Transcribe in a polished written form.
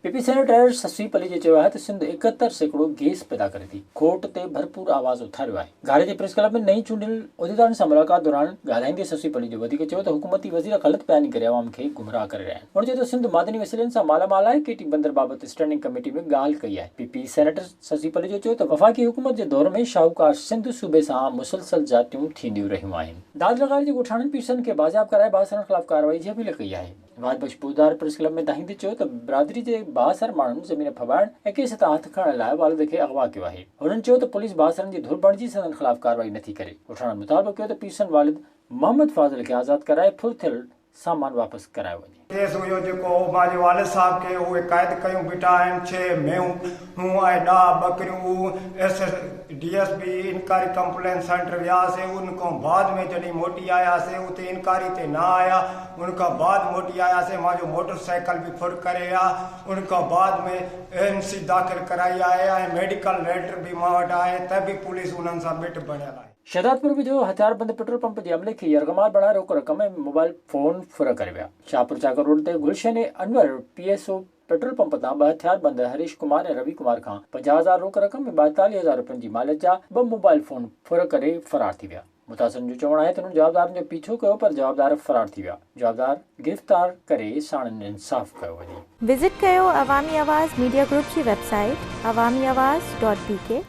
PP senator Shashi पलीजे चयो आहे त सिंध 71 सैकड़ो गैस पैदा करे थी। कोर्ट ते भरपूर आवाज़ उथारियो आहे। घारे जे प्रेस क्लब में नई चूंडियल उहिदेदारनि सां मुलाक़ात दौरान ॻाल्हाईंदे शशि पलीजे वधीक चयो त हुकूमती वज़ीर ग़लति बयानी करे अवाम खे गुमराह करे रहिया आहिनि। हुन चयो त सिंध मादनी वसीलनि सां मालामाल आहे। केटी बंदर बाबति स्टैंडिंग कमेटी में ॻाल्हि कई आहे। पीपी सेनेटर शशि पलीजे चयो त वफ़ाक़ी हुकूमत जे दौर में शाहूकार सिंध सूबे सां मुसलसल जातियूं थींदियूं रहियूं आहिनि। दाद लॻाइण जे ॻोठाणनि पीसनि खे बाज़ाब कराए बासरनि ख़िलाफ़ कार्रवाई जी अपील कई आहे। नवाज़ बख्श पोदार प्रेस क्लब में दाहींदे चयो त बिरादरी जे बासर माण्हुनि ज़मीन फबाइण ऐं केस तां हथ खणण लाइ वालिद खे अगवा कयो आहे। हुननि चयो त पुलिस बासरनि जी धुर बणिजी संदनि ख़िलाफ़ कार्रवाई नथी करे। ॻोठाणनि मुतालबो कयो त पीसनि वालिद मोहम्मद फाज़िल खे आज़ादु कराए फुल थियल सामान वापसि करायो वञे। केस हुयो जेको मुंहिंजे वालिद साहब खे उहे क़ैद कयूं बीठा आहिनि। 6 मेहूं ऐं 10 बकरियूं DSP इनकारी कंप्लेन सेंटर वियासीं। उनखां बाद में जॾहिं मोटी आयासीं उते इनकारी ते न आया। उनखां बाद मोटी आयासीं। मुंहिंजो मोटरसाइकिल बि फुर करे आहे। उनखां बाद में ANC दाख़िल कराई आहे ऐं मेडिकल लेटर बि मां वटि आहे त बि पुलिस उन्हनि सां बिट बणियल आहे। शहदादपुर में जो हथियारबंद पेट्रोल पंप जे अमले खे यरगमाल बणाए रोक रक़म ऐं मोबाइल फोन फुर करे विया। शाहपुर चाकर रोड ते गुलशन अनवर PSO पेट्रोल पंप तां 2 हथियारबंद हरीश कुमार ऐं रवि कुमार खां 50,000 रोक रक़म ऐं 42,000 रुपयनि जी मालियत जा 2 मोबाइल फोन फुर करे फरार थी विया। मुतासिरनि जो चवणु आहे त हुननि जवाबदारनि जो पीछो कयो पर जवाबदार फरार थी विया। जवाबदार गिरफ़्तार करे साणनि इंसाफ़ कयो वञे। विज़िट कयो अवामी आवाज़ मीडिया ग्रुप जी वेबसाइट awamiawaz.pk।